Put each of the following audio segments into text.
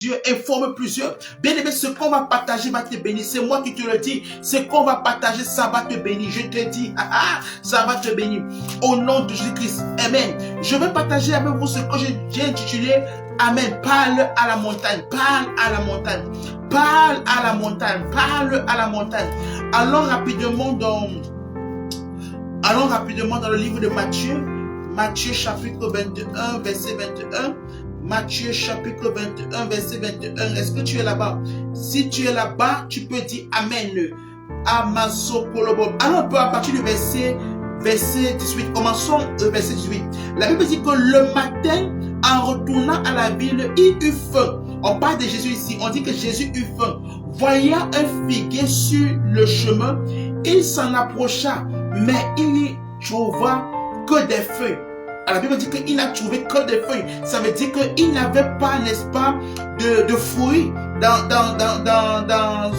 Dieu informe plusieurs. Bien aimé, ce qu'on va partager va te bénir. C'est moi qui te le dis. Ce qu'on va partager, ça va te bénir. Je te dis, ça va te bénir. Au nom de Jésus-Christ. Amen. Je vais partager avec vous ce que j'ai intitulé Amen. Parle à la montagne. Parle à la montagne. Parle à la montagne. Parle à la montagne. Allons rapidement dans le livre de Matthieu. Matthieu chapitre 21, verset 21. Matthieu chapitre 21, verset 21. Est-ce que tu es là-bas? Si tu es là-bas, tu peux dire Amen. Amaso Kolobo. Alors, on peut à partir du verset 18. Commençons le verset 18. La Bible dit que le matin, en retournant à la ville, il eut faim. On parle de Jésus ici. On dit que Jésus eut faim. Voyant un figuier sur le chemin, il s'en approcha, mais il n'y trouva que des feuilles. Alors, la Bible dit qu'il n'a trouvé que des feuilles. Ça veut dire qu'il n'avait pas, n'est-ce pas, de fruits dans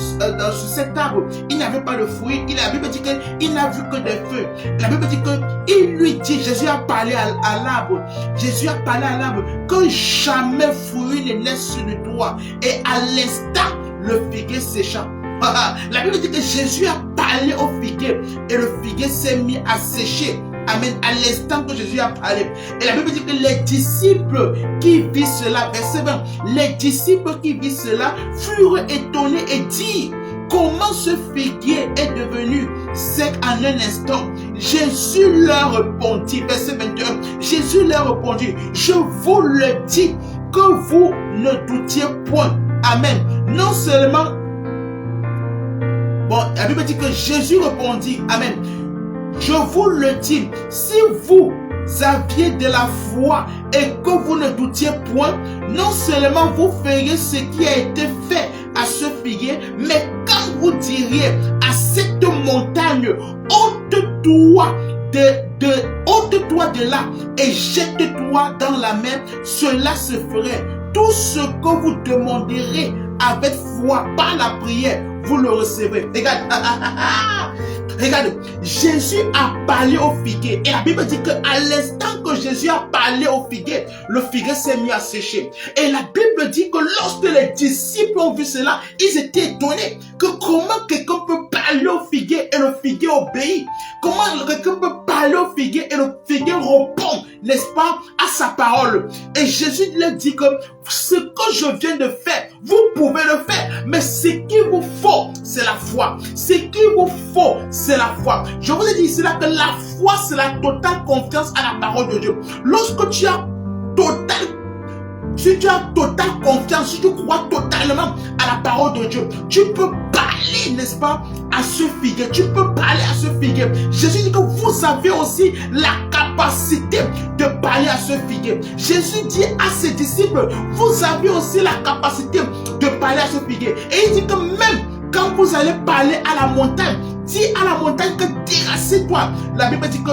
cet arbre. Il n'avait pas de fruits. La Bible dit qu'il n'a vu que des feuilles. La Bible dit qu'il lui dit, Jésus a parlé à l'arbre. Jésus a parlé à l'arbre que jamais fruit ne naisse sur toi. Et à l'instant, le figuier sécha. La Bible dit que Jésus a parlé au figuier et le figuier s'est mis à sécher. Amen. À l'instant que Jésus a parlé. Et la Bible dit que les disciples qui vivent cela, verset 20, les disciples qui vivent cela furent étonnés et dirent, comment ce figuier est devenu sec en un instant? Jésus leur répondit, verset 21, Jésus leur répondit, je vous le dis, que vous ne doutiez point. Amen. Non seulement, la Bible dit que Jésus répondit, amen. Je vous le dis, si vous aviez de la foi et que vous ne doutiez point, non seulement vous feriez ce qui a été fait à ce figuier, mais quand vous diriez à cette montagne, ôte-toi de là et jette-toi dans la mer, cela se ferait. Tout ce que vous demanderez avec foi par la prière, vous le recevrez. Regarde, regarde, Jésus a parlé au figuier. Et la Bible dit qu'à l'instant que Jésus a parlé au figuier, le figuier s'est mis à sécher. Et la Bible dit que lorsque les disciples ont vu cela, ils étaient étonnés que comment quelqu'un peut parler au figuier et le figuier obéit. Comment quelqu'un peut parler au figuier et le figuier répond, n'est-ce pas, à sa parole. Et Jésus leur dit que ce que je viens de faire, vous pouvez le faire. Mais ce qu'il vous faut, c'est la foi. Ce qu'il vous faut, c'est la foi. Je vous ai dit ici là que la foi, c'est la totale confiance à la parole de Dieu. Lorsque tu as totale confiance, si tu crois totalement à la parole de Dieu, tu peux parler, n'est-ce pas, à ce figuier. Tu peux parler à ce figuier. Jésus dit que vous avez aussi la capacité de parler à ce figuier. Jésus dit à ses disciples, vous avez aussi la capacité de parler à ce figuier. Et il dit que même quand vous allez parler à la montagne, dis à la montagne que déraciне-toi. La Bible dit que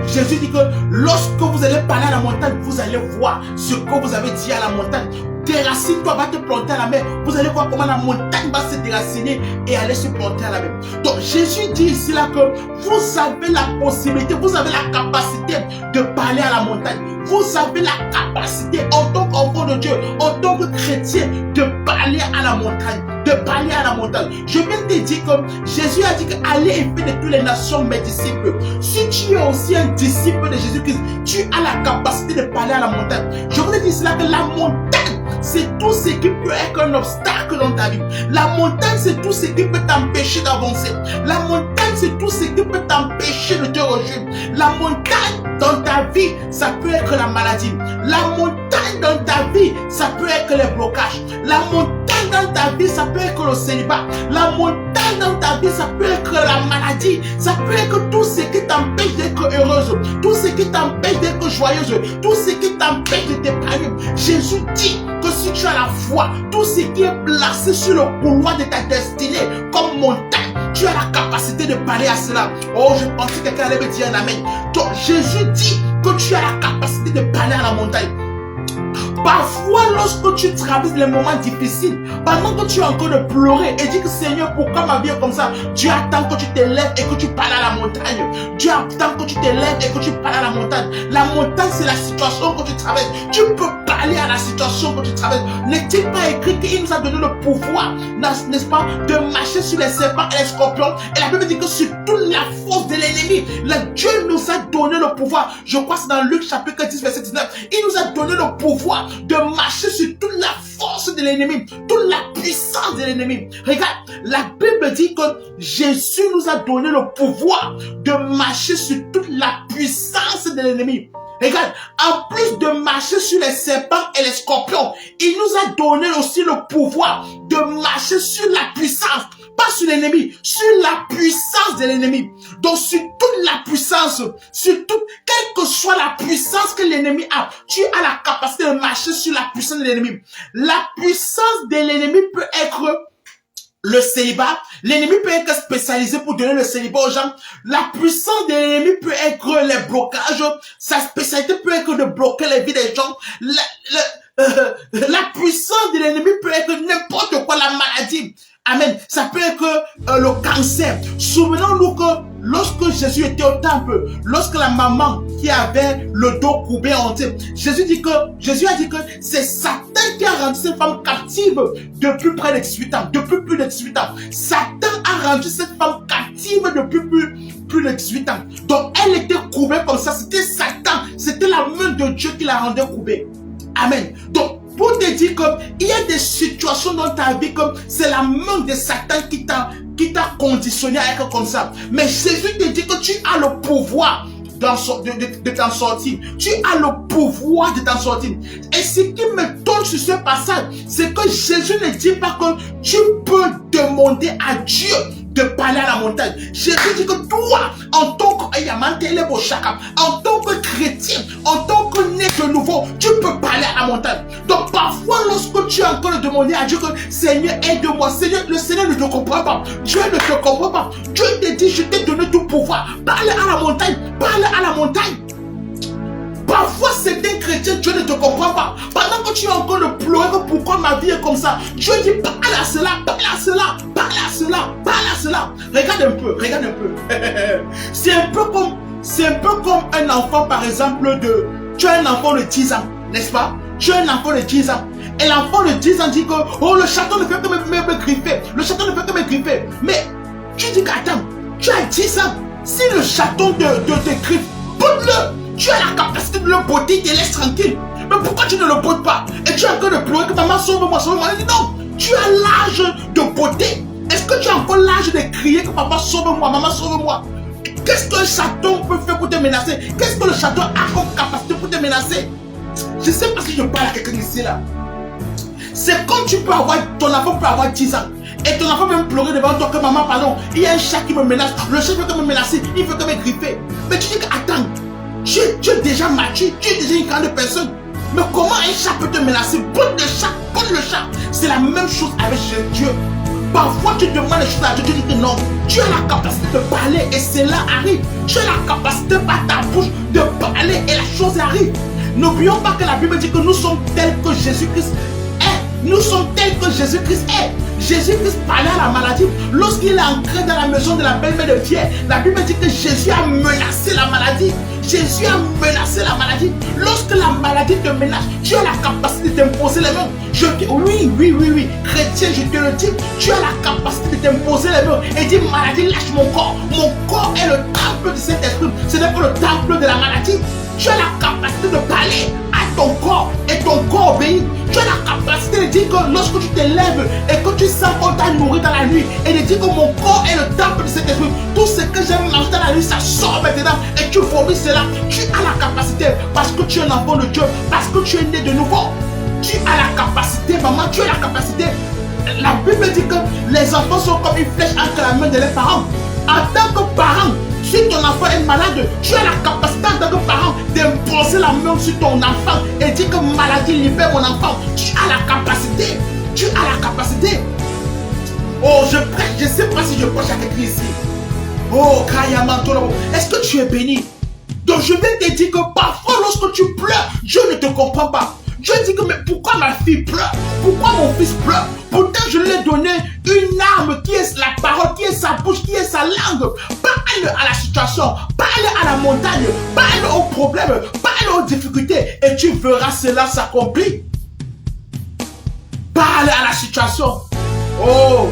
Jésus dit que lorsque vous allez parler à la montagne, vous allez voir ce que vous avez dit à la montagne. Déracine-toi, va te planter à la mer. Vous allez voir comment la montagne va se déraciner et aller se planter à la mer. Donc Jésus dit ici là que vous avez la possibilité, vous avez la capacité de parler à la montagne. Vous avez la capacité en tant qu'enfant de Dieu, en tant que chrétien, de parler à la montagne. De parler à la montagne. Je viens de te dire que Jésus a dit que allez et faites de toutes les nations mes disciples. Si tu es aussi un disciple de Jésus-Christ, tu as la capacité de parler à la montagne. Je voulais dire cela que la montagne, c'est tout ce qui peut être un obstacle dans ta vie. La montagne, c'est tout ce qui peut t'empêcher d'avancer. La montagne, c'est tout ce qui peut t'empêcher de te rejoindre. La montagne dans ta vie, ça peut être la maladie. La montagne dans ta vie, ça peut être les blocages. La montagne dans ta vie, ça peut être le célibat. La montagne dans ta vie, ça peut être la maladie. Ça peut être tout ce qui t'empêche d'être heureuse. Tout ce qui t'empêche d'être joyeuse. Tout ce qui t'empêche de t'épanouir. Jésus dit que si tu as la foi, tout ce qui est placé sur le couloir de ta destinée comme montagne, tu as la capacité de parler à cela. Oh, je pensais que quelqu'un allait me dire un amen. Donc Jésus dit que tu as la capacité de parler à la montagne. Parfois, lorsque tu traverses les moments difficiles, pendant que tu es encore de pleurer et dis que Seigneur, pourquoi ma vie est comme ça? Dieu attend que tu te lèves et que tu parles à la montagne. Dieu attend que tu te lèves et que tu parles à la montagne. La montagne, c'est la situation que tu traverses. Tu peux parler à la situation que tu traverses. N'est-il pas écrit qu'il nous a donné le pouvoir, n'est-ce pas, de marcher sur les serpents et les scorpions? Et la Bible dit que sur toute la force de l'ennemi, Dieu nous a donné le pouvoir. Je crois que c'est dans Luc chapitre 10, verset 19. Il nous a donné le pouvoir de marcher sur toute la force de l'ennemi, toute la puissance de l'ennemi. Regarde, la Bible dit que Jésus nous a donné le pouvoir de marcher sur toute la puissance de l'ennemi. Regarde, en plus de marcher sur les serpents et les scorpions, il nous a donné aussi le pouvoir de marcher sur la puissance, pas sur l'ennemi, sur la puissance de l'ennemi. Donc sur toute la puissance, sur toute, quelle que soit la puissance que l'ennemi a, tu as la capacité de marcher sur la puissance de l'ennemi. La puissance de l'ennemi peut être le célibat. L'ennemi peut être spécialisé pour donner le célibat aux gens. La puissance de l'ennemi peut être les blocages. Sa spécialité peut être de bloquer les vies des gens. La puissance de l'ennemi peut être n'importe quoi, la maladie. Amen. Ça peut être le cancer. Souvenons-nous que lorsque Jésus était au temple, lorsque la maman qui avait le dos courbé en honte, Jésus a dit que c'est Satan qui a rendu cette femme captive depuis près de 18 ans, depuis plus de 18 ans. Satan a rendu cette femme captive depuis plus de 18 ans. Donc elle était courbée comme ça, c'était Satan, c'était la main de Dieu qui la rendait courbée. Amen. Donc, pour te dire qu'il y a des situations dans ta vie comme c'est la main de Satan qui t'a conditionné à être comme ça. Mais Jésus te dit que tu as le pouvoir de t'en sortir. Tu as le pouvoir de t'en sortir. Et ce qui me donne sur ce passage, c'est que Jésus ne dit pas que tu peux demander à Dieu de parler à la montagne. Jésus dit que toi, en tant que chrétien, en tant que né de nouveau, tu peux parler à la montagne. Donc parfois, lorsque tu es encore de demander à Dieu que Seigneur, aide-moi, Seigneur, le Seigneur ne te comprend pas. Dieu ne te comprend pas. Dieu te dit, je t'ai donné tout pouvoir. Parle à la montagne. Parle à la montagne. Parfois, certains chrétiens, Dieu ne te comprend pas. Pendant que tu es encore de pleurer que pourquoi ma vie est comme ça, Dieu dit parle à cela, parle à cela, parle à cela, parle à cela. Regarde un peu, regarde un peu. C'est un peu comme un enfant, par exemple, tu as un enfant de 10 ans, n'est-ce pas? Tu as un enfant de 10 ans. Et l'enfant de 10 ans dit que oh, le chaton ne fait que me griffer. Le chaton ne fait que me griffer. Mais tu dis qu'attends, tu as 10 ans. Si le chaton te griffe, botte-le. Tu as la capacité de le botter, te laisse tranquille. Mais pourquoi tu ne le bottes pas? Et tu es en train de pleurer que maman sauve-moi, sauve-moi. Elle dit non, tu as l'âge de botter. Est-ce que tu as encore l'âge de crier que papa sauve-moi, maman sauve-moi? Qu'est-ce qu'un chaton peut faire pour te menacer? Qu'est-ce que le chaton a comme capacité pour te menacer? Je ne sais pas si je parle à quelqu'un ici là. C'est comme ton enfant peut avoir 10 ans. Et ton enfant peut même pleurer devant toi que maman, pardon, il y a un chat qui me menace. Le chat veut que me menacer, il veut que me griffer. Mais tu dis que attends, tu es déjà mature, tu es déjà une grande personne. Mais comment un chat peut te menacer? Botte le chat, botte le chat. C'est la même chose avec Dieu. Parfois tu demandes des choses à Dieu, tu dis que non. Tu as la capacité de parler et cela arrive. Tu as la capacité par ta bouche de parler et la chose arrive. N'oublions pas que la Bible dit que nous sommes tels que Jésus-Christ est. Nous sommes tels que Jésus-Christ est. Jésus-Christ parlait à la maladie. Lorsqu'il est entré dans la maison de la belle-mère de Pierre, la Bible dit que Jésus a menacé la maladie. Jésus a menacé la maladie. Lorsque la maladie te menace, tu as la capacité d'imposer les mains. Oui. Chrétien, je te le dis, tu as la capacité de t'imposer les mains et dire maladie, lâche mon corps. Mon corps est le temple de cet esprit. Ce n'est pas le temple de la maladie. Tu as la capacité de parler à ton corps et ton corps obéit. Tu as la capacité de dire que lorsque tu te lèves et que tu sens qu'on t'a nourri dans la nuit et de dire que mon corps est le temple de cet esprit. Tout ce que j'aime manger dans la nuit, ça sort maintenant et tu vomis cela. Tu as la capacité parce que tu es un enfant de Dieu, parce que tu es né de nouveau. Tu as la capacité, maman, tu as la capacité. La Bible dit que les enfants sont comme une flèche entre la main de leurs parents. En tant que parent, si ton enfant est malade, tu as la capacité en tant que parent d'imposer la main sur ton enfant et dire que maladie libère mon enfant. Tu as la capacité. Tu as la capacité. Oh, je prêche, je ne sais pas si je prêche à quelqu'un ici. Oh, Kayamantolo, est-ce que tu es béni? Donc je vais te dire que parfois lorsque tu pleures, Dieu ne te comprend pas. Dieu dit que mais pourquoi ma fille pleure? Pourquoi mon fils pleure? Pourtant je lui ai donné une arme qui est la parole, qui est sa bouche, qui est sa langue. Parle à la situation, parle à la montagne, parle aux problèmes, parle aux difficultés et tu verras cela s'accomplir. Parle à la situation. Oh,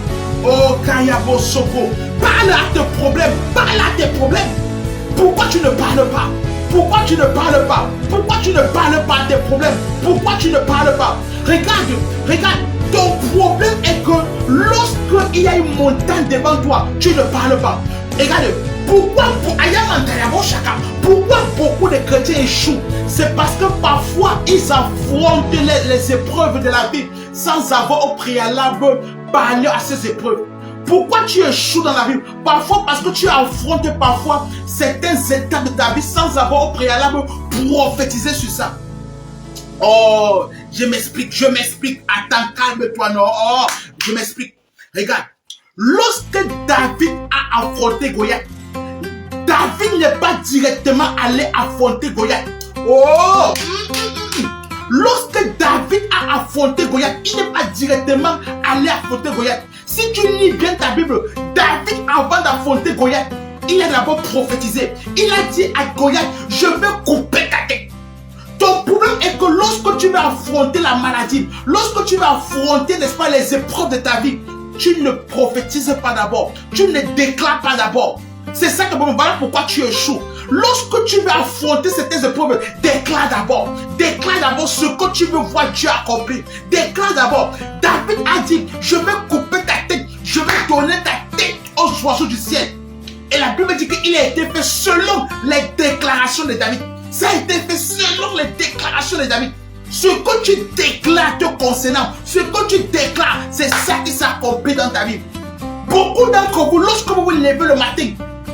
Kayabo Soko. Parle à tes problèmes, parle à tes problèmes. Pourquoi tu ne parles pas? Pourquoi tu ne parles pas? Pourquoi tu ne parles pas des problèmes? Pourquoi tu ne parles pas? Regarde, ton problème est que lorsqu'il y a une montagne devant toi, tu ne parles pas. Regarde, pourquoi beaucoup de chrétiens échouent? C'est parce que parfois ils affrontent les épreuves de la vie sans avoir au préalable parlé à ces épreuves. Pourquoi tu échoues dans la vie? Parfois parce que tu affrontes parfois certaines étapes de ta vie sans avoir au préalable prophétisé sur ça. Oh, je m'explique. Attends, calme-toi, non. Oh, je m'explique. Regarde, lorsque David a affronté Goliath, David n'est pas directement allé affronter Goliath. Oh, lorsque David a affronté Goliath, il n'est pas directement allé affronter Goliath. Si tu lis bien ta Bible, David, avant d'affronter Goliath, il a d'abord prophétisé. Il a dit à Goliath, je vais couper ta tête. Ton problème est que lorsque tu vas affronter la maladie, lorsque tu vas affronter, n'est-ce pas, les épreuves de ta vie, tu ne prophétises pas d'abord. Tu ne déclares pas d'abord. C'est ça que voilà pourquoi tu échoues. Lorsque tu vas affronter certaines épreuves, déclare d'abord. Déclare d'abord ce que tu veux voir Dieu accomplir. Déclare d'abord. David a dit, je vais couper ta tête. Je vais donner ta tête aux oiseaux du ciel. Et la Bible dit qu'il a été fait selon les déclarations de David. Ça a été fait selon les déclarations de David. Ce que tu déclares te concernant, ce que tu déclares, c'est ça qui s'accomplit dans ta vie. Beaucoup d'entre vous, lorsque vous vous levez le matin,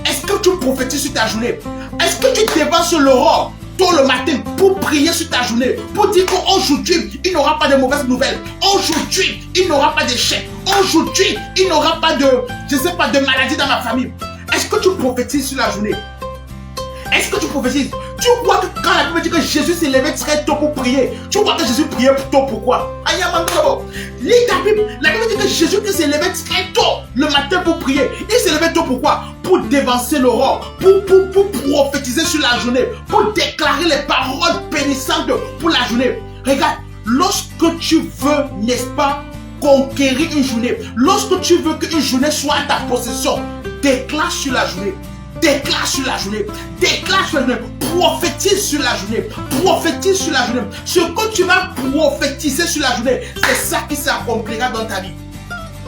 est-ce que tu prophétises sur ta journée? Est-ce que tu dévances l'aurore tôt le matin pour prier sur ta journée? Pour dire qu'aujourd'hui, il n'y aura pas de mauvaises nouvelles. Aujourd'hui, il n'y aura pas d'échec. Aujourd'hui, il n'y aura pas de, je sais pas, de maladie dans ma famille. Est-ce que tu prophétises sur la journée? Est-ce que tu prophétises? Tu crois que quand la Bible dit que Jésus s'est levé très tôt pour prier, tu crois que Jésus priait tôt pourquoi? Lis ta Bible. La Bible dit que Jésus s'est levé très tôt le matin pour prier. Il s'est levé tôt pourquoi? Pour dévancer l'aurore, pour prophétiser sur la journée, pour déclarer les paroles bénissantes pour la journée. Regarde, lorsque tu veux, n'est-ce pas, conquérir une journée, lorsque tu veux qu'une journée soit à ta possession, déclare sur la journée. Déclare sur la journée, déclare sur la journée, prophétise sur la journée, prophétise sur la journée. Ce que tu vas prophétiser sur la journée, c'est ça qui s'accomplira dans ta vie.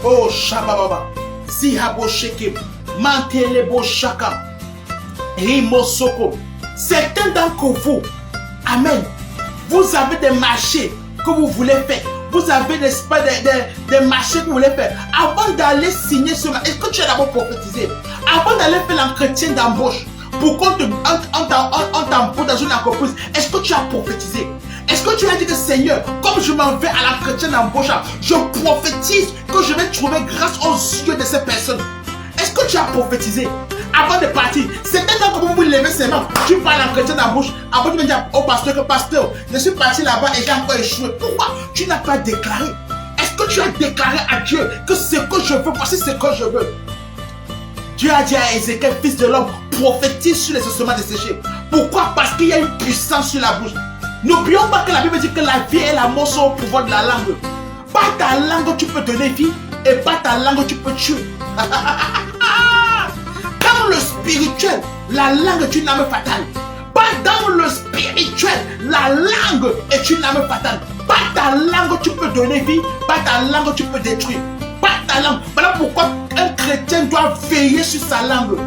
Oh, Shabababa, Zihabo Sheke, Mantelebo Shaka, Rimosoko. Certains d'entre vous, Amen, vous avez des marchés que vous voulez faire. Vous avez, n'est-ce pas, des marchés que vous voulez faire. Avant d'aller signer ce marché, est-ce que tu as d'abord prophétisé? Avant d'aller faire l'entretien d'embauche, pour qu'on t'embauche dans une entreprise, est-ce que tu as prophétisé? Est-ce que tu as dit que Seigneur, comme je m'en vais à l'entretien d'embauche, je prophétise que je vais trouver grâce aux yeux de ces personnes? Est-ce que tu as prophétisé? Avant de partir, certains d'entre vous, vous levez ses mains, tu parles à l'entretien d'embauche, avant de me dire au pasteur que pasteur, je suis parti là-bas et j'ai encore échoué. Pourquoi tu n'as pas déclaré? Est-ce que tu as déclaré à Dieu que ce que je veux, voici ce que je veux? Dieu a dit à Ézéchiel, fils de l'homme, prophétise sur les ossements desséchés. Pourquoi? Parce qu'il y a une puissance sur la bouche. N'oublions pas que la Bible dit que la vie et la mort sont au pouvoir de la langue. Par ta langue, tu peux donner vie et par ta langue, tu peux tuer. Dans le spirituel, la langue est une arme fatale. Pas dans le spirituel, la langue est une arme fatale. Par ta langue, tu peux donner vie. Par ta langue, tu peux détruire. Par ta langue. Voilà pourquoi un chrétien doit veiller sur sa langue.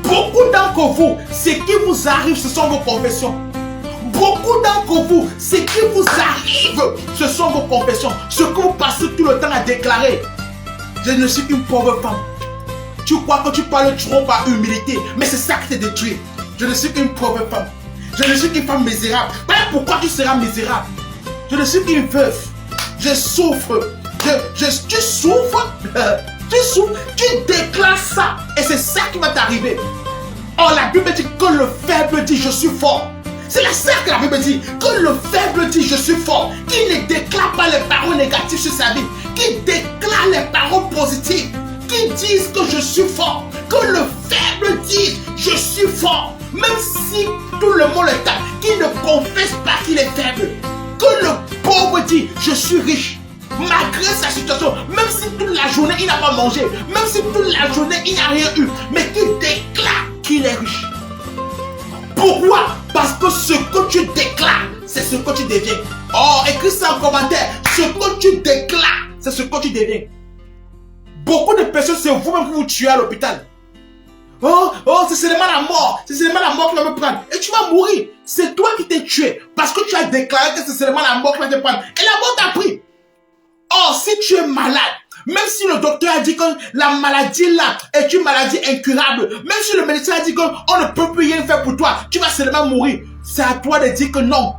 Beaucoup d'entre vous, ce qui vous arrive, ce sont vos confessions. Beaucoup d'entre vous, ce qui vous arrive, ce sont vos confessions. Ce que vous passez tout le temps à déclarer. Je ne suis qu'une pauvre femme. Tu crois que tu parles trop par humilité, mais c'est ça qui te détruit. Je ne suis qu'une pauvre femme. Je ne suis qu'une femme misérable. Voilà pourquoi tu seras misérable. Je ne suis qu'une veuve. Je souffre. Tu souffres. Tu souffres. Tu déclares ça. Et c'est ça qui va t'arriver. Or, la Bible dit que le faible dit je suis fort. C'est la ça que la Bible dit. Que le faible dit je suis fort. Qui ne déclare pas les paroles négatives sur sa vie. Qui déclare les paroles positives. Qui disent que je suis fort. Que le faible dise je suis fort. Même si tout le monde est calme. Qui ne confesse pas qu'il est faible. Que le pauvre dit je suis riche. Malgré sa situation, même si toute la journée il n'a pas mangé, même si toute la journée il n'a rien eu, mais qui déclare qu'il est riche. Pourquoi? Parce que ce que tu déclares, c'est ce que tu deviens. Oh, écris ça en commentaire. Ce que tu déclares, c'est ce que tu deviens. Beaucoup de personnes, c'est vous-même qui vous tuez à l'hôpital. Oh, c'est seulement la mort. C'est seulement la mort qui va me prendre. Et tu vas mourir. C'est toi qui t'es tué. Parce que tu as déclaré que c'est seulement la mort qui va te prendre. Et la mort t'a pris. Oh, si tu es malade, même si le docteur a dit que la maladie là est une maladie incurable, même si le médecin a dit qu'on ne peut plus rien faire pour toi, tu vas seulement mourir. C'est à toi de dire que non.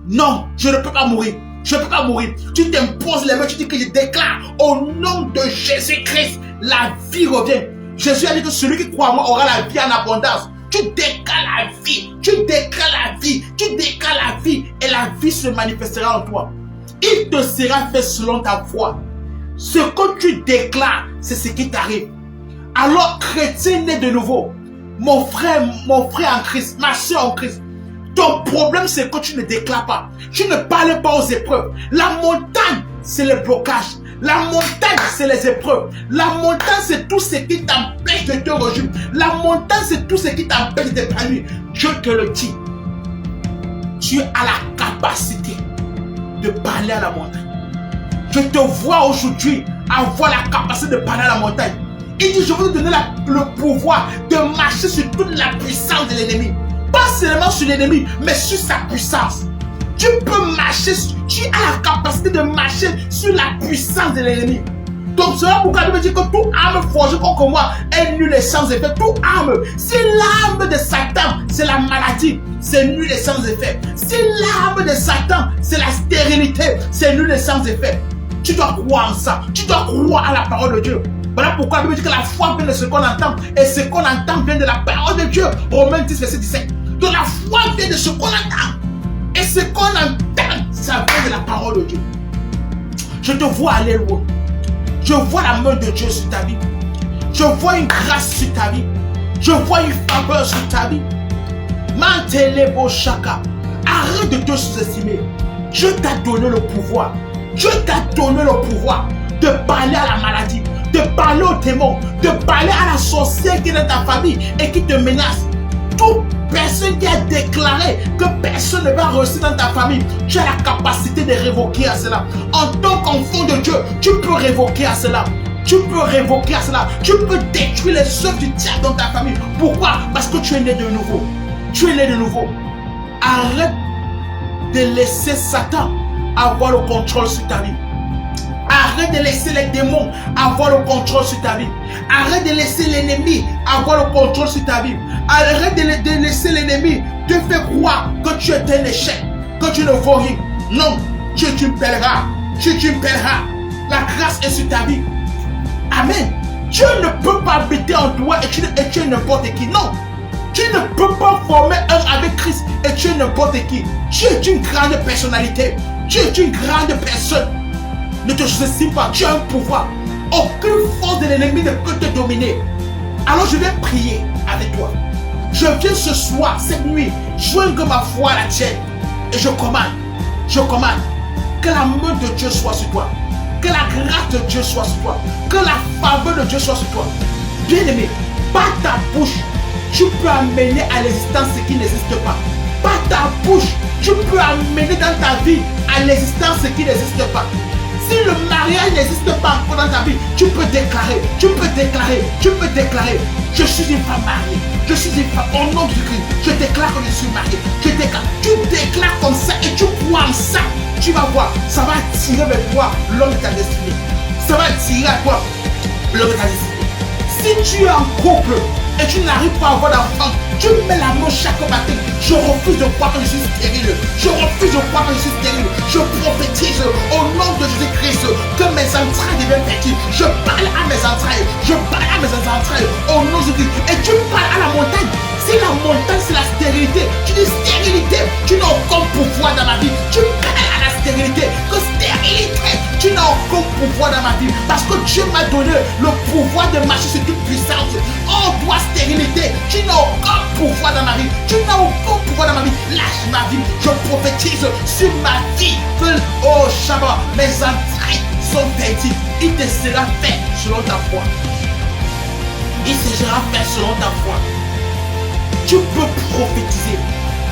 Non, je ne peux pas mourir. Je ne peux pas mourir. Tu t'imposes les mains, tu dis que je déclare au nom de Jésus-Christ, la vie revient. Jésus a dit que celui qui croit en moi aura la vie en abondance. Tu déclares la vie. Tu déclares la vie. Tu déclares la vie. Et la vie se manifestera en toi. Il te sera fait selon ta foi. Ce que tu déclares, c'est ce qui t'arrive. Alors, chrétien né de nouveau, mon frère en Christ, ma soeur en Christ, ton problème, c'est que tu ne déclares pas. Tu ne parles pas aux épreuves. La montagne, c'est le blocage. La montagne, c'est les épreuves. La montagne, c'est tout ce qui t'empêche de te rejoindre. La montagne, c'est tout ce qui t'empêche d'épanouir. Je te le dis. Tu as la capacité de parler à la montagne. Je te vois aujourd'hui avoir la capacité de parler à la montagne. Il dit, je vais te donner le pouvoir de marcher sur toute la puissance de l'ennemi. Pas seulement sur l'ennemi, mais sur sa puissance. Tu peux marcher, tu as la capacité de marcher sur la puissance de l'ennemi. Donc c'est là pourquoi Dieu me dit que toute arme forgée contre moi est nulle et sans effet. Toute arme, si l'arme de Satan c'est la maladie, c'est nul et sans effet. Si l'arme de Satan c'est la stérilité, c'est nul et sans effet. Tu dois croire en ça. Tu dois croire à la parole de Dieu. Voilà pourquoi Dieu me dit que la foi vient de ce qu'on entend. Et ce qu'on entend vient de la parole de Dieu. Romains 10, verset 17. Donc la foi vient de ce qu'on entend. Et ce qu'on entend, ça vient de la parole de Dieu. Je te vois aller loin. Je vois la main de Dieu sur ta vie. Je vois une grâce sur ta vie. Je vois une faveur sur ta vie. Mantelebo Shaka. Arrête de te sous-estimer. Dieu t'a donné le pouvoir. Dieu t'a donné le pouvoir de parler à la maladie, de parler aux démons, de parler à la sorcière qui est dans ta famille et qui te menace. Toute personne qui a déclaré que personne ne va réussir dans ta famille, tu as la capacité de révoquer à cela. En tant qu'enfant de Dieu, tu peux révoquer à cela. Tu peux révoquer à cela. Tu peux détruire les œuvres du diable dans ta famille. Pourquoi? Parce que tu es né de nouveau. Tu es né de nouveau. Arrête de laisser Satan avoir le contrôle sur ta vie. Arrête de laisser les démons avoir le contrôle sur ta vie. Arrête de laisser l'ennemi avoir le contrôle sur ta vie. Arrête de laisser l'ennemi te faire croire que tu es un échec, que tu ne vaux rien. Non, tu es une pèlerin. Tu es une pèlerin. La grâce est sur ta vie. Amen. Dieu ne peut pas habiter en toi et tu es n'importe qui. Non. Tu ne peux pas former un avec Christ et tu es n'importe qui. Tu es une grande personnalité. Tu es une grande personne. Ne te sous-estime pas. Tu as un pouvoir. Aucune force de l'ennemi ne peut te dominer. Alors je vais prier avec toi. Je viens ce soir, cette nuit, joindre ma foi à la tienne. Et je commande que la main de Dieu soit sur toi. Que la grâce de Dieu soit sur toi. Que la faveur de Dieu soit sur toi. Bien-aimé, par ta bouche, tu peux amener à l'existence ce qui n'existe pas. Par ta bouche, tu peux amener dans ta vie à l'existence ce qui n'existe pas. Si le mariage n'existe pas encore dans ta vie, tu peux déclarer, je suis une femme mariée, je suis une femme au nom de Christ, je déclare que je suis mariée, tu déclares comme ça et tu crois en ça, tu vas voir, ça va attirer vers toi l'homme de ta destinée, ça va attirer à toi l'homme de ta destinée. Si tu es en couple et tu n'arrives pas à avoir d'enfant, tu mets la main chaque matin. Je refuse de croire que je suis stérile. Je refuse de croire que je suis stérile. Je prophétise au nom de Jésus-Christ que mes entrailles deviennent fertiles. Je parle à mes entrailles. Je parle à mes entrailles au nom de Jésus. Et tu parles à la montagne. Si la montagne c'est la stérilité, tu dis stérilité, pouvoir dans ma vie. Tu parles à la stérilité. Que stérilité, tu n'as aucun pouvoir dans ma vie. Parce que Dieu m'a donné le pouvoir de marcher sur toute puissance. Oh, toi, stérilité, tu n'as aucun pouvoir dans ma vie. Tu n'as aucun pouvoir dans ma vie. Lâche ma vie. Je prophétise sur ma vie. Que, oh, Shabbat, mes entrailles sont verdites. Il te sera fait selon ta foi. Il se sera fait selon ta foi. Tu peux prophétiser.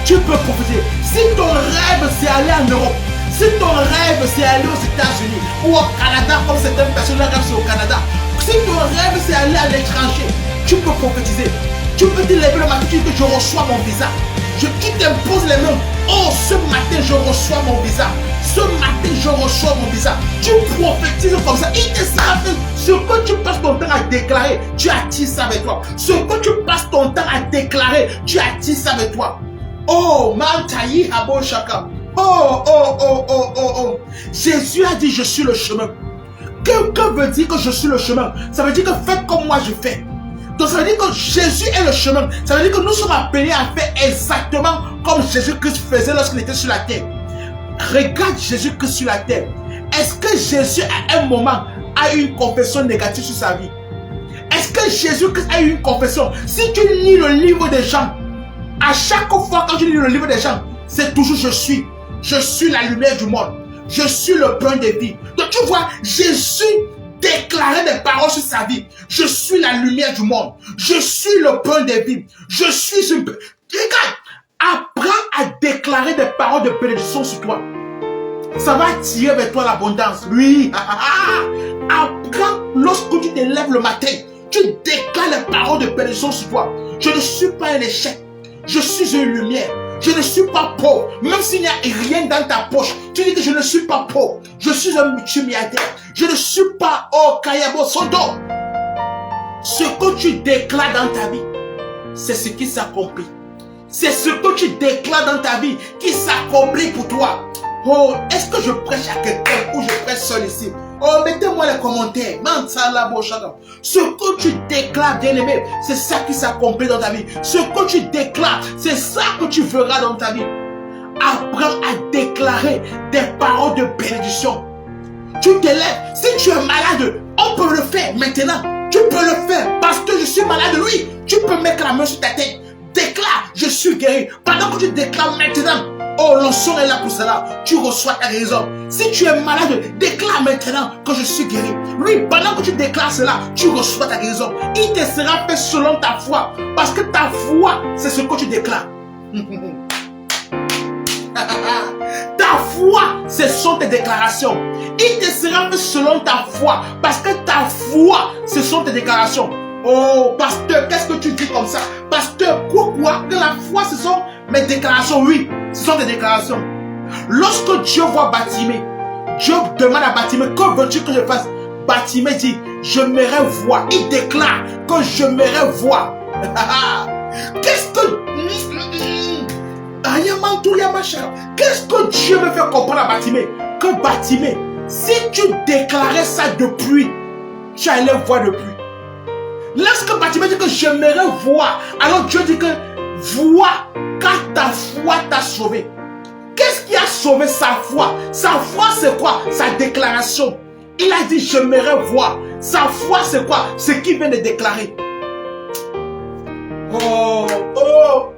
Tu peux prophétiser. Si ton rêve c'est aller en Europe, si ton rêve c'est aller aux États-Unis ou au Canada, comme certaines personnes rêvent c'est au Canada, si ton rêve c'est aller à l'étranger, tu peux prophétiser. Tu peux te lever le matin, tu dis que je reçois mon visa. Tu t'imposes les mains. Oh, ce matin je reçois mon visa. Ce matin je reçois mon visa. Tu prophétises comme ça. Il te sera fait. Ce que tu passes ton temps à déclarer, tu attires ça avec toi. Ce que tu passes ton temps à déclarer, tu attires ça avec toi. Oh, Mantaï Habo Shaka. Oh, oh, oh, oh, oh, oh. Jésus a dit je suis le chemin. Que veut dire que je suis le chemin? Ça veut dire que faites comme moi je fais. Donc ça veut dire que Jésus est le chemin. Ça veut dire que nous sommes appelés à faire exactement comme Jésus-Christ faisait lorsqu'il était sur la terre. Regarde Jésus-Christ sur la terre. Est-ce que Jésus à un moment a eu une confession négative sur sa vie? Est-ce que Jésus-Christ a eu une confession? Si tu lis le livre des Jean, à chaque fois quand tu lis le livre des Jean, c'est toujours je suis la lumière du monde. Je suis le pain de vie. Donc tu vois, Jésus déclarer des paroles sur sa vie. Je suis la lumière du monde. Je suis le pain de vie. Je suis une... Regarde, apprends à déclarer des paroles de bénédiction sur toi. Ça va attirer vers toi l'abondance. Oui. Apprends, lorsque tu te lèves le matin, tu déclares les paroles de bénédiction sur toi. Je ne suis pas un échec. Je suis une lumière. Je ne suis pas pauvre. Même s'il n'y a rien dans ta poche, tu dis que je ne suis pas pauvre. Je suis un multimilliardaire. Je ne suis pas Kayabo Soto. Ce que tu déclares dans ta vie, c'est ce qui s'accomplit. C'est ce que tu déclares dans ta vie qui s'accomplit pour toi. Oh, est-ce que je prêche à quelqu'un ou je prêche seul ici? Oh, mettez-moi les commentaires. Ce que tu déclares, bien-aimé, c'est ça qui s'accomplit dans ta vie. Ce que tu déclares, c'est ça que tu verras dans ta vie. Apprends à déclarer des paroles de bénédiction. Tu te lèves. Si tu es malade, on peut le faire maintenant. Tu peux le faire parce que je suis malade. Oui, tu peux mettre la main sur ta tête. Déclare, je suis guéri. Pendant que tu déclares maintenant, oh, l'onction est là pour cela. Tu reçois ta guérison. Si tu es malade, déclare maintenant que je suis guéri. Oui, pendant que tu déclares cela, tu reçois ta guérison. Il te sera fait selon ta foi. Parce que ta foi, c'est ce que tu déclares. Ta foi, ce sont tes déclarations. Il te sera fait selon ta foi. Parce que ta foi, ce sont tes déclarations. Oh, pasteur, qu'est-ce que tu dis comme ça? Pasteur, quoi? Que la foi, ce sont mes déclarations. Oui, ce sont des déclarations. Lorsque Dieu voit Bartimée, Dieu demande à Bartimée, que veux-tu que je fasse? Bartimée dit, je m'aimerais voir. Il déclare que je m'aimerais voir. Qu'est-ce que Dieu me fait comprendre à Bartimée? Que Bartimée, si tu déclarais ça de pluie, tu allais voir de pluie. Lorsque Bartimée dit que j'aimerais voir, alors Dieu dit que vois car ta foi t'a sauvé. Qu'est-ce qui a sauvé sa foi? Sa foi c'est quoi? Sa déclaration. Il a dit j'aimerais voir. Sa foi c'est quoi? Ce qu'il vient de déclarer. Oh, oh.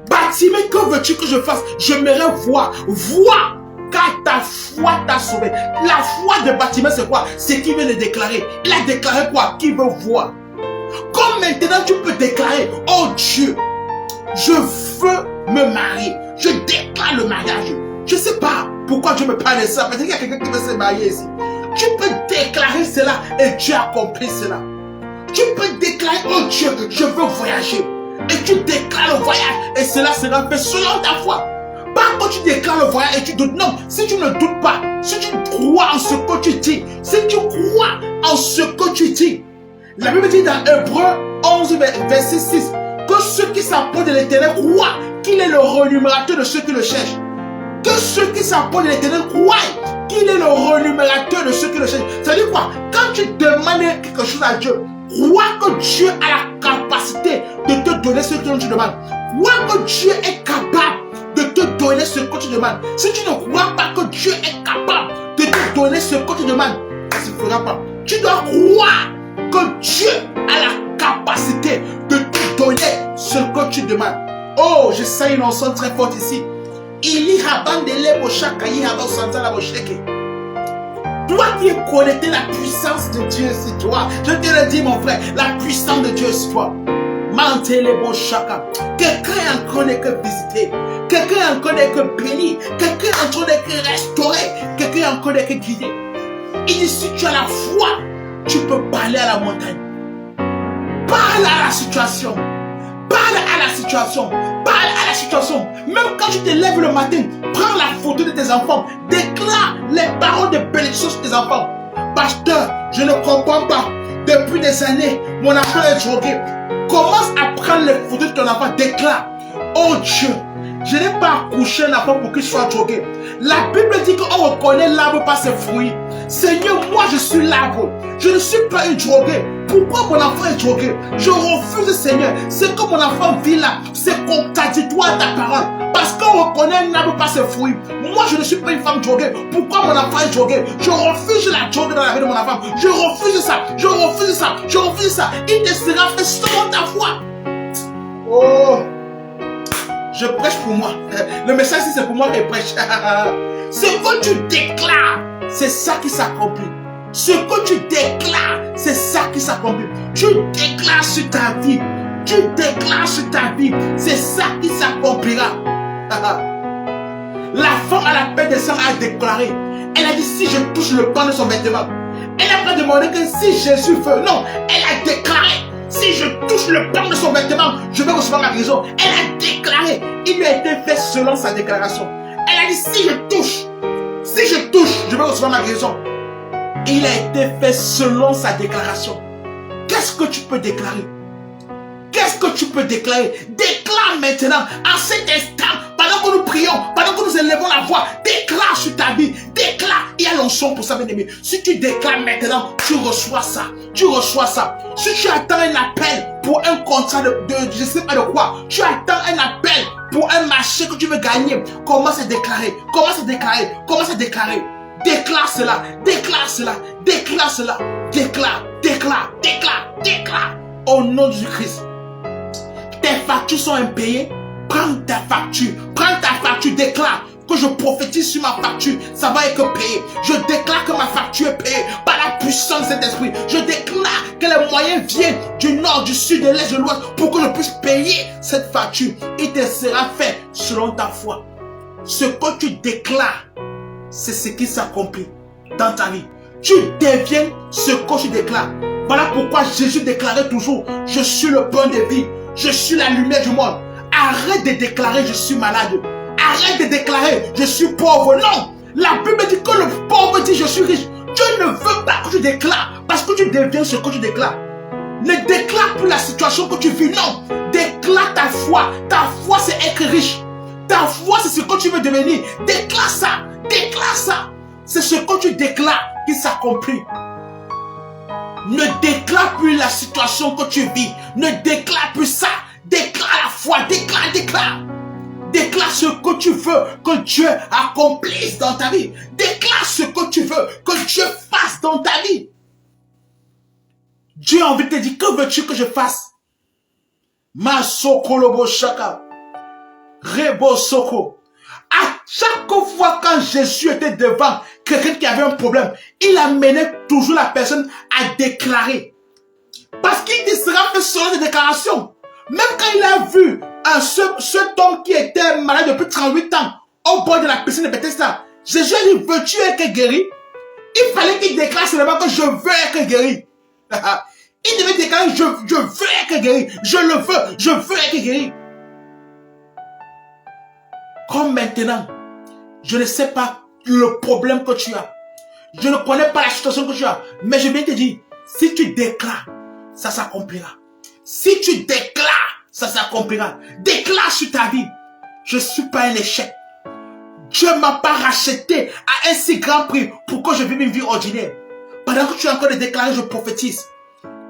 Bartimée, que veux-tu que je fasse? J'aimerais voir. Vois car ta foi t'a sauvé. La foi de Bartimée c'est quoi? Ce qu'il vient de déclarer. Il a déclaré quoi? Qu'il veut voir. Comme maintenant tu peux déclarer, oh Dieu, je veux me marier. Je déclare le mariage. Je ne sais pas pourquoi Dieu me parle de ça. Peut-être qu'il y a quelqu'un qui veut se marier ici. Tu peux déclarer cela et Dieu accomplit cela. Tu peux déclarer, oh Dieu, je veux voyager. Et tu déclares le voyage et cela sera fait selon ta foi. Pas quand tu déclares le voyage et tu doutes. Non, si tu ne doutes pas, si tu crois en ce que tu dis, si tu crois en ce que tu dis, la Bible dit dans Hébreux 11, verset 6, que ceux qui s'approchent de l'Éternel croient qu'il est le renumérateur de ceux qui le cherchent. Que ceux qui s'approchent de l'Éternel croient qu'il est le renumérateur de ceux qui le cherchent. Ça veut dire quoi? Quand tu demandes quelque chose à Dieu, crois que Dieu a la capacité de te donner ce que tu demandes. Crois que Dieu est capable de te donner donner ce que tu demandes, si tu ne crois pas que Dieu est capable de te donner ce que tu demandes, ça ne se fera pas. Tu dois croire que Dieu a la capacité de te donner ce que tu demandes. Oh, je sens une onction très forte ici. Toi qui es connecté, la puissance de Dieu sur toi. Je te le dis mon frère, la puissance de Dieu sur toi. Quelqu'un est en train de visiter. Quelqu'un est en train de bénir. Quelqu'un est en train de restaurer. Quelqu'un est en train de guider. Il dit, si tu as la foi, tu peux parler à la montagne. Parle à la situation. Parle à la situation. Parle à la situation. Même quand tu te lèves le matin, prends la photo de tes enfants. Déclare les paroles de bénédiction sur tes enfants. Pasteur, je ne comprends pas. Depuis des années, mon enfant est drogué. Commence à prendre les photos de ton enfant. Déclare. Oh Dieu, je n'ai pas accouché un enfant pour qu'il soit drogué. La Bible dit qu'on reconnaît l'arbre par ses fruits. Seigneur, moi je suis l'arbre. Je ne suis pas une droguée. Pourquoi mon enfant est drogué? Je refuse, Seigneur. C'est que mon enfant vit là. C'est contradictoire à ta parole. Parce qu'on reconnaît un arbre par ses fruits. Moi, je ne suis pas une femme droguée. Pourquoi mon enfant est drogué? Je refuse la drogue dans la vie de mon enfant. Je refuse ça. Je refuse ça. Je refuse ça. Il te sera fait selon ta foi. Oh, je prêche pour moi. Le message, c'est pour moi que je prêche. Ce que tu déclares, c'est ça qui s'accomplit. Ce que tu déclares, c'est ça qui s'accomplit. Tu déclares sur ta vie. Tu déclares sur ta vie. C'est ça qui s'accomplira. La femme à la paix des sangs a déclaré. Elle a dit, si je touche le pan de son vêtement. Elle n'a pas demandé que si Jésus veut. Non, elle a déclaré. Si je touche le pan de son vêtement, je vais recevoir ma guérison. Elle a déclaré. Il lui a été fait selon sa déclaration. Elle a dit, si je touche, je vais recevoir ma guérison. Il a été fait selon sa déclaration. Qu'est-ce que tu peux déclarer? Qu'est-ce que tu peux déclarer? Déclare maintenant, en cet instant, pendant que nous prions, pendant que nous élevons la voix, déclare sur ta vie, déclare. Il y a l'onction pour ça, bien aimé. Si tu déclares maintenant, tu reçois ça. Tu reçois ça. Si tu attends un appel pour un contrat de je ne sais pas de quoi, tu attends un appel pour un marché que tu veux gagner, commence à déclarer, commence à déclarer, commence à déclarer. Déclare cela, déclare cela, déclare cela, déclare, déclare, déclare, déclare. Au nom de Jésus-Christ. Tes factures sont impayées. Prends ta facture, déclare que je prophétise sur ma facture, ça va être payé. Je déclare que ma facture est payée par la puissance de cet esprit. Je déclare que les moyens viennent du nord, du sud, de l'est, de l'ouest pour que je puisse payer cette facture. Il te sera fait selon ta foi. Ce que tu déclares, c'est ce qui s'accomplit dans ta vie. Tu deviens ce que tu déclares. Voilà pourquoi Jésus déclarait toujours, je suis le pain de vie, je suis la lumière du monde. Arrête de déclarer, je suis malade. Arrête de déclarer, je suis pauvre. Non, la Bible dit que le pauvre dit, je suis riche. Dieu ne veut pas que tu déclares, parce que tu deviens ce que tu déclares. Ne déclare plus la situation que tu vis, non. Déclare ta foi. Ta foi, c'est être riche. Ta foi, c'est ce que tu veux devenir. Déclare ça. Déclare ça. C'est ce que tu déclares qui s'accomplit. Ne déclare plus la situation que tu vis. Ne déclare plus ça. Déclare la foi. Déclare, déclare. Déclare ce que tu veux que Dieu accomplisse dans ta vie. Déclare ce que tu veux que Dieu fasse dans ta vie. Dieu a envie de te dire, que veux-tu que je fasse? Masokolobo shaka. Rebo soko. À chaque fois quand Jésus était devant quelqu'un qui avait un problème, il amenait toujours la personne à déclarer. Parce qu'il te sera fait selon ses déclarations. Même quand il a vu cet homme qui était malade depuis 38 ans au bord de la piscine de Bethesda, Jésus a dit, veux-tu être guéri? Il fallait qu'il déclare seulement que je veux être guéri. Il devait déclarer, je veux être guéri. Je le veux, je veux être guéri. Comme maintenant, je ne sais pas le problème que tu as. Je ne connais pas la situation que tu as. Mais je viens te dire, si tu déclares, ça s'accomplira. Si tu déclares, ça s'accomplira. Déclare sur ta vie, je ne suis pas un échec. Dieu ne m'a pas racheté à un si grand prix pour que je vive une vie ordinaire. Pendant que tu es encore de déclarer, je prophétise.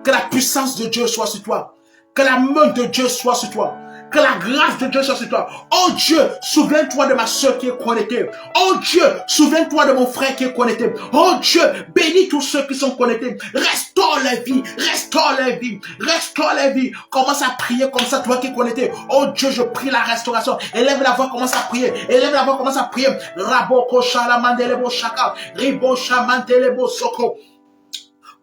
Que la puissance de Dieu soit sur toi. Que la main de Dieu soit sur toi. Que la grâce de Dieu soit sur toi. Oh Dieu, souviens-toi de ma soeur qui est connectée. Oh Dieu, souviens-toi de mon frère qui est connecté. Oh Dieu, bénis tous ceux qui sont connectés. Restaure la vie, restaure la vie, restaure la vie. Commence à prier comme ça, toi qui es connecté. Oh Dieu, je prie la restauration. Élève la voix, commence à prier. Élève la voix, commence à prier. Raboko shalamandelebo shaka, ribo shamantelebo soko.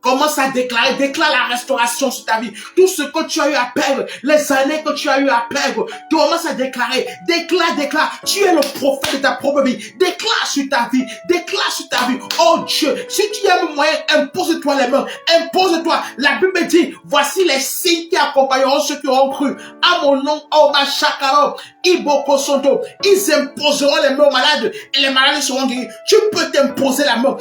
Commence à déclarer, déclare la restauration sur ta vie. Tout ce que tu as eu à perdre, les années que tu as eu à perdre, tu commences à déclarer, déclare. Tu es le prophète de ta propre vie. Déclare sur ta vie, déclare sur ta vie. Oh Dieu, si tu as un moyen, impose-toi les mains, impose-toi. La Bible dit, voici les signes qui accompagneront ceux qui auront cru. À mon nom, oh ma chakaro, Iboko Sonto, ils imposeront les mains aux malades et les malades seront guéris. Tu peux t'imposer la main.